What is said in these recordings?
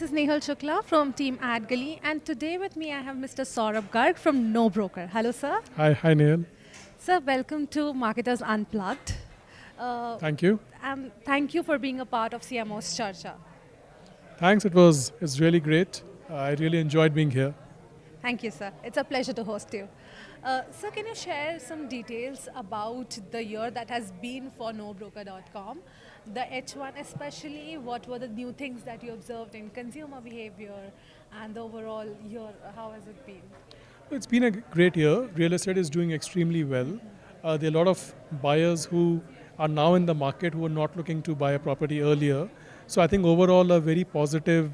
is Nehal Shukla from Team Adgully, and today with me I have Mr. Saurabh Garg from No Broker. Hello, sir. Hi, Neil. Sir, welcome to Marketers Unplugged. Uh, Thank you. and thank you for being a part of CMO's Charcha. Thanks. It's really great. I really enjoyed being here. Thank you, sir. It's a pleasure to host you. Sir, can you share some details about the year that has been for nobroker.com? The H1 especially, what were the new things that you observed in consumer behavior and the overall year, how has it been? It's been a great year. Real estate is doing extremely well. There are a lot of buyers who are now in the market who were not looking to buy a property earlier. So I think overall a very positive,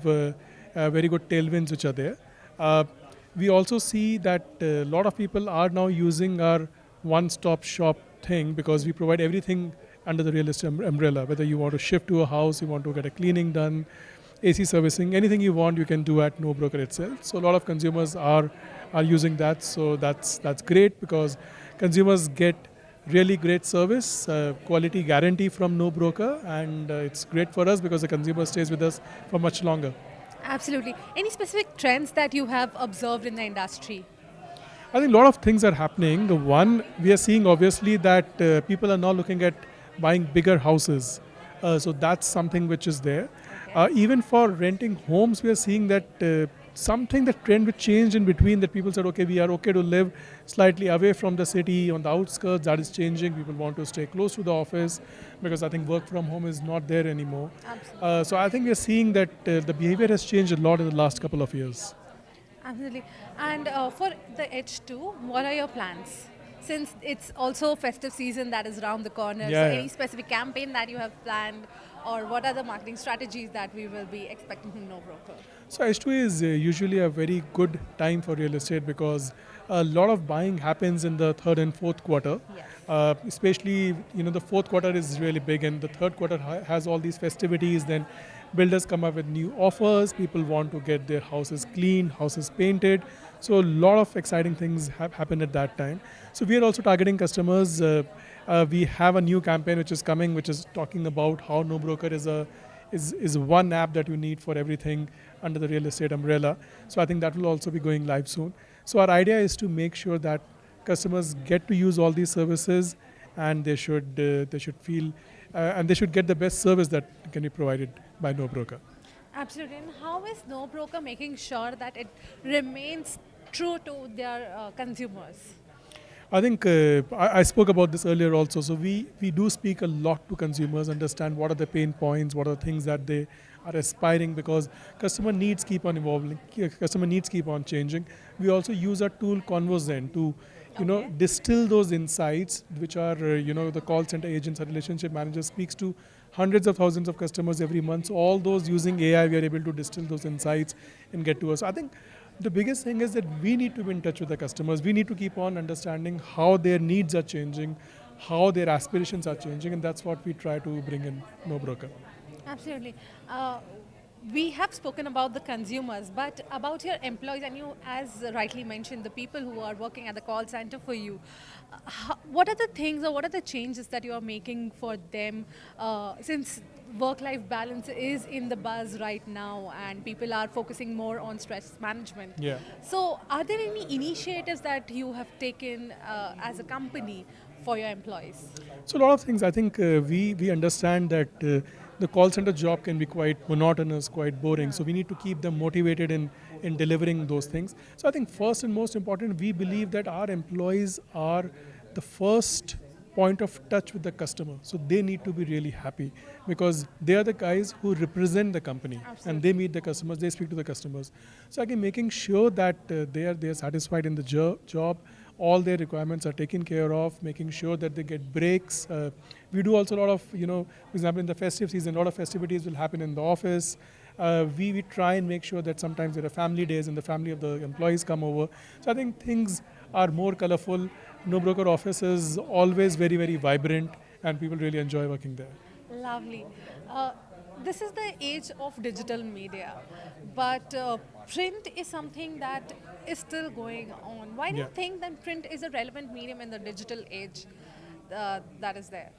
very good tailwinds which are there. Uh, we also see that a lot of people are now using our one-stop shop thing because we provide everything under the real estate umbrella. Whether you want to shift to a house, you want to get a cleaning done, AC servicing, anything you want, you can do at No Broker itself. So a lot of consumers are using that. So that's great because consumers get really great service, quality guarantee from No Broker, and it's great for us because the consumer stays with us for much longer. Absolutely. Any specific trends that you have observed in the industry? I think a lot of things are happening. The one we are seeing obviously that people are now looking at buying bigger houses. So that's something which is there. Okay. Even for renting homes, we are seeing that something, the trend which changed in between, that people said, okay, we are okay to live slightly away from the city on the outskirts. That is changing. People want to stay close to the office because I think work from home is not there anymore. Absolutely. So I think we are seeing that the behavior has changed a lot in the last couple of years. Absolutely. And for the H2, what are your plans? Since it's also festive season that is around the corner, so Yeah, yeah. any specific campaign that you have planned, or what are the marketing strategies that we will be expecting from No Broker? So H2 is usually a very good time for real estate because a lot of buying happens in the third and fourth quarter. Yes. Especially, the fourth quarter is really big, and the third quarter has all these festivities. Then builders come up with new offers. People want to get their houses cleaned, houses painted. So a lot of exciting things happen at that time. So we are also targeting customers. We have a new campaign which is coming, which is talking about how No Broker is one app that you need for everything under the real estate umbrella. So I think that will also be going live soon. So our idea is to make sure that customers get to use all these services, and they should feel and they should get the best service that can be provided by No Broker. Absolutely. And how is No Broker making sure that it remains true to their consumers? I think I spoke about this earlier also. So we do speak a lot to consumers, understand what are the pain points, what are the things that they are aspiring, because customer needs keep on evolving, customer needs keep on changing. We also use our tool Conversen to Okay. distill those insights, which are the call center agents or relationship managers speaks to hundreds of thousands of customers every month. So all those using AI, we are able to distill those insights and get to us. I think the biggest thing is that we need to be in touch with the customers. We need to keep on understanding how their needs are changing, how their aspirations are changing, and that's what we try to bring in No Broker. Absolutely. We have spoken about the consumers, but about your employees, and you, as rightly mentioned, the people who are working at the call center for you. What are the things or what are the changes that you are making for them since work-life balance is in the buzz right now and people are focusing more on stress management? Yeah. So, are there any initiatives that you have taken as a company for your employees? So a lot of things. I think we understand that the call center job can be quite monotonous, quite boring. So we need to keep them motivated in delivering those things. So I think first and most important, we believe that our employees are the first point of touch with the customer. So they need to be really happy because they are the guys who represent the company, and they meet the customers, they speak to the customers. So again, making sure that they are satisfied in the job, all their requirements are taken care of, making sure that they get breaks. We do also a lot of, for example, in the festive season, a lot of festivities will happen in the office. We try and make sure that sometimes there are family days and the family of the employees come over. So I think things are more colorful. No Broker office is always very, very vibrant, and people really enjoy working there. Lovely. This is the age of digital media, but print is something that is still going on. Why do you Yeah. think that print is a relevant medium in the digital age that is there?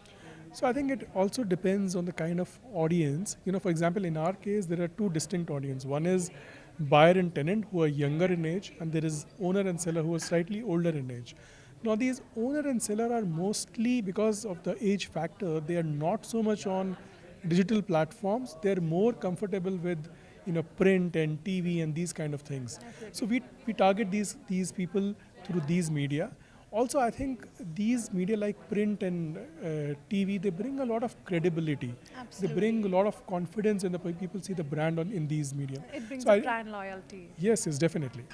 So I think it also depends on the kind of audience. For example, in our case, there are two distinct audience. One is buyer and tenant who are younger in age, and there is owner and seller who are slightly older in age. Now these owner and seller are mostly, because of the age factor, they are not so much on digital platforms. They're more comfortable with print and TV and these kind of things. So Absolutely. we target these people through these media. Also, I think these media like print and TV, they bring a lot of credibility. They bring a Absolutely. lot of confidence, and people see the brand in these medium. It brings So a I, brand loyalty. yes, definitely.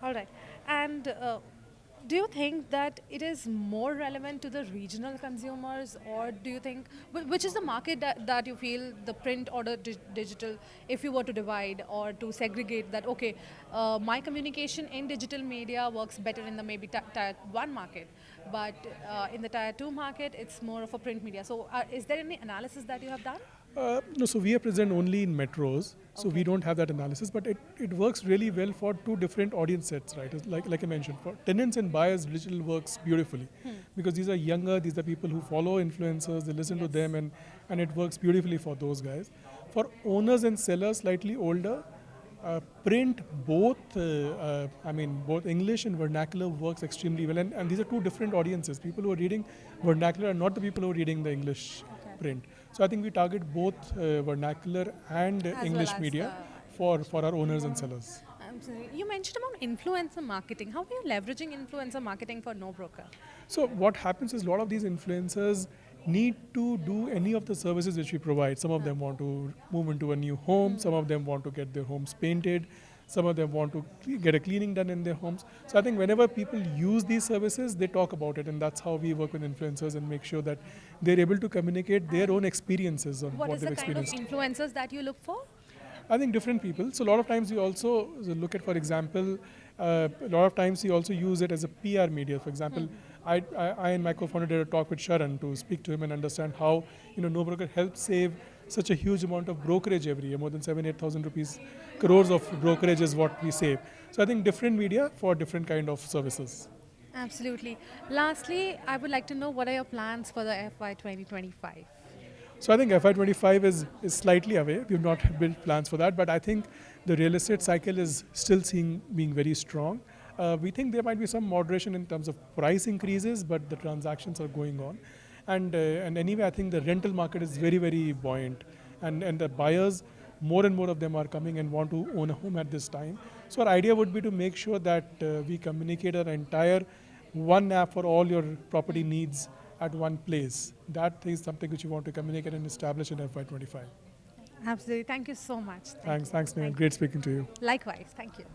All right. And do you think that it is more relevant to the regional consumers, or do you think, which is the market that you feel the print or the digital, if you were to divide or to segregate that, okay, my communication in digital media works better in the maybe tier one market, but in the tier two market, it's more of a print media. So is there any analysis that you have done? No, so we are present only in metros, so we Okay. don't have that analysis, but it works really well for two different audience sets, right? It's like I mentioned, for tenants and buyers, digital works beautifully because these are younger, these are people who follow influencers, they listen to Yes. them, and it works beautifully for those guys. For owners and sellers, slightly older, print both English and vernacular works extremely well, and these are two different audiences. People who are reading vernacular are not the people who are reading the English Okay. print. So I think we target both vernacular and As well English as media the for our owners and sellers. absolutely. You mentioned about influencer marketing. How are you leveraging influencer marketing for no broker? So what happens is a lot of these influencers need to do any of the services which we provide. Some of them want to move into a new home, some of them want to get their homes painted, some of them want to get a cleaning done in their homes. So I think whenever people use these services, they talk about it, and that's how we work with influencers and make sure that they're able to communicate their And own experiences on what what is they've the kind of experienced. influencers that you look for? I think different people. So a lot of times we also look at, for example, a lot of times we also use it as a PR media. For example, I and my co-founder did a talk with Sharan to speak to him and understand how No Broker helps save such a huge amount of brokerage every year, more than 7,000-8,000 rupees, crores of brokerage is what we save. So I think different media for different kind of services. Absolutely. Lastly, I would like to know what are your plans for the FY 2025? So I think FY25 is slightly away. We've not built plans for that, but I think the real estate cycle is still being very strong. We think there might be some moderation in terms of price increases, but the transactions are going on. And anyway, I think the rental market is very, very buoyant. And the buyers, more and more of them are coming and want to own a home at this time. So our idea would be to make sure that we communicate our entire one app for all your property needs at one place. That is something which you want to communicate and establish in FY25. Absolutely. Thank you so much. Thank Thanks, you. thanks, Neil. Thank Great you. speaking to you. Likewise. Thank you.